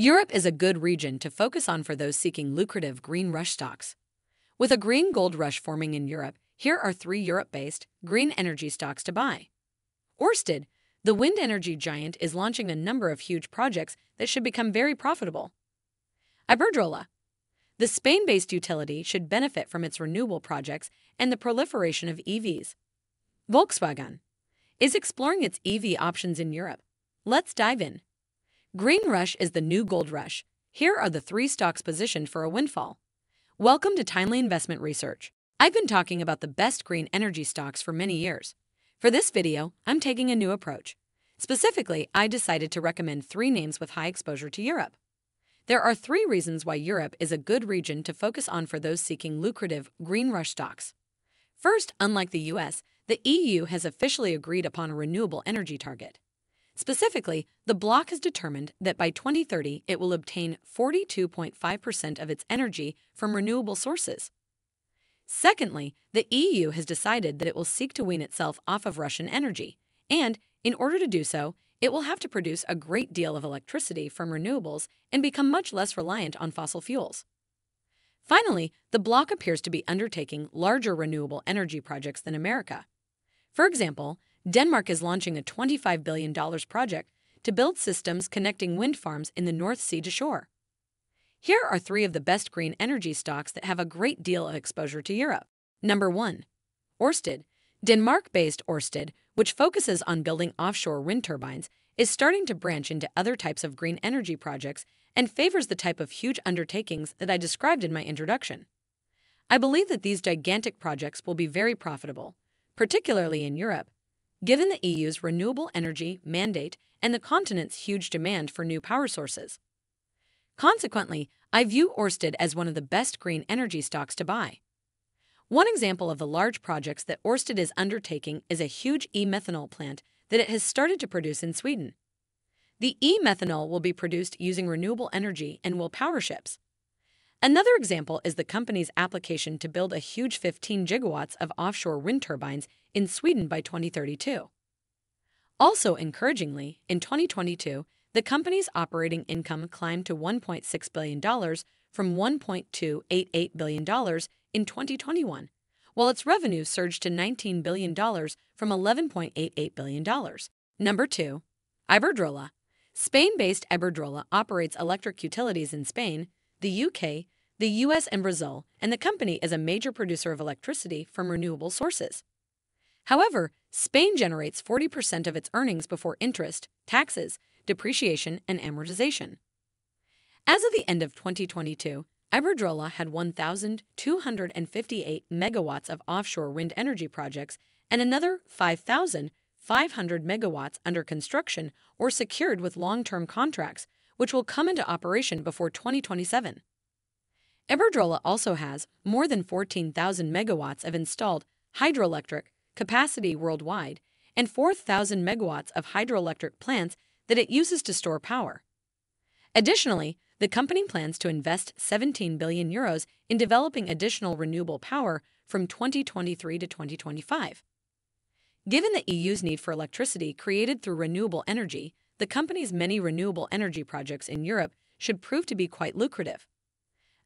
Europe is a good region to focus on for those seeking lucrative green rush stocks. With a green gold rush forming in Europe, here are 3 Europe-based green energy stocks to buy. Ørsted, the wind energy giant, is launching a number of huge projects that should become very profitable. Iberdrola, the Spain-based utility, should benefit from its renewable projects and the proliferation of EVs. Volkswagen is exploring its EV options in Europe. Let's dive in. Green rush is the new gold rush. Here are the 3 stocks positioned for a windfall. Welcome to Timely Investment Research. I've been talking about the best green energy stocks for many years. For this video, I'm taking a new approach. Specifically, I decided to recommend 3 names with high exposure to Europe. There are 3 reasons why Europe is a good region to focus on for those seeking lucrative green rush stocks. First, unlike the US, the EU has officially agreed upon a renewable energy target. Specifically, the bloc has determined that by 2030 it will obtain 42.5% of its energy from renewable sources. Secondly, the EU has decided that it will seek to wean itself off of Russian energy, and, in order to do so, it will have to produce a great deal of electricity from renewables and become much less reliant on fossil fuels. Finally, the bloc appears to be undertaking larger renewable energy projects than America. For example, Denmark is launching a $25 billion project to build systems connecting wind farms in the North Sea to shore. Here are 3 of the best green energy stocks that have a great deal of exposure to Europe. Number 1. Ørsted. Denmark-based Ørsted, which focuses on building offshore wind turbines, is starting to branch into other types of green energy projects and favors the type of huge undertakings that I described in my introduction. I believe that these gigantic projects will be very profitable, particularly in Europe, given the EU's renewable energy mandate and the continent's huge demand for new power sources. Consequently, I view Ørsted as one of the best green energy stocks to buy. One example of the large projects that Ørsted is undertaking is a huge e-methanol plant that it has started to produce in Sweden. The e-methanol will be produced using renewable energy and will power ships. Another example is the company's application to build a huge 15 gigawatts of offshore wind turbines in Sweden by 2032. Also encouragingly, in 2022, the company's operating income climbed to $1.6 billion from $1.288 billion in 2021, while its revenue surged to $19 billion from $11.88 billion. Number 2. Iberdrola. Spain-based Iberdrola operates electric utilities in Spain, the UK, the US, and Brazil, and the company is a major producer of electricity from renewable sources. However, Spain generates 40% of its earnings before interest, taxes, depreciation, and amortization. As of the end of 2022, Iberdrola had 1,258 megawatts of offshore wind energy projects and another 5,500 megawatts under construction or secured with long-term contracts, which will come into operation before 2027. Iberdrola also has more than 14,000 megawatts of installed hydroelectric capacity worldwide and 4,000 megawatts of hydroelectric plants that it uses to store power. Additionally, the company plans to invest 17 billion euros in developing additional renewable power from 2023 to 2025. Given the EU's need for electricity created through renewable energy, the company's many renewable energy projects in Europe should prove to be quite lucrative.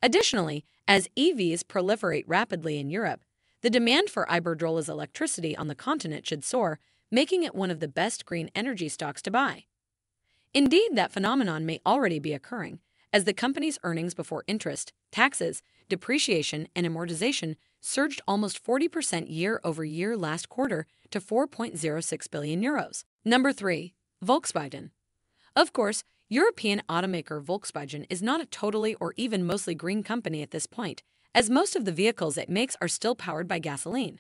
Additionally, as EVs proliferate rapidly in Europe, the demand for Iberdrola's electricity on the continent should soar, making it one of the best green energy stocks to buy. Indeed, that phenomenon may already be occurring, as the company's earnings before interest, taxes, depreciation, and amortization surged almost 40% year-over-year last quarter to 4.06 billion euros. Number 3. Volkswagen. Of course, European automaker Volkswagen is not a totally or even mostly green company at this point, as most of the vehicles it makes are still powered by gasoline.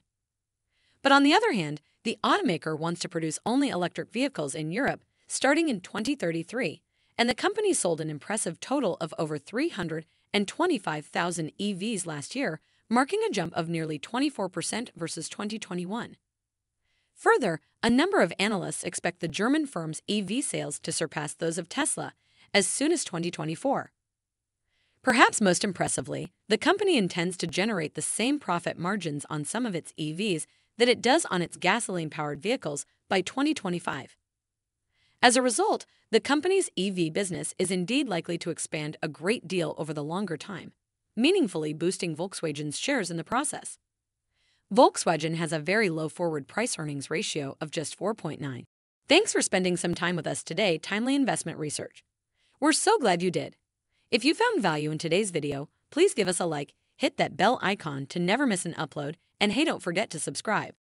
But on the other hand, the automaker wants to produce only electric vehicles in Europe starting in 2033, and the company sold an impressive total of over 325,000 EVs last year, marking a jump of nearly 24% versus 2021. Further, a number of analysts expect the German firm's EV sales to surpass those of Tesla as soon as 2024. Perhaps most impressively, the company intends to generate the same profit margins on some of its EVs that it does on its gasoline-powered vehicles by 2025. As a result, the company's EV business is indeed likely to expand a great deal over the longer time, meaningfully boosting Volkswagen's shares in the process. Volkswagen has a very low forward price-earnings ratio of just 4.9. Thanks for spending some time with us today, Timely Investment Research. We're so glad you did. If you found value in today's video, please give us a like, hit that bell icon to never miss an upload, and hey, don't forget to subscribe.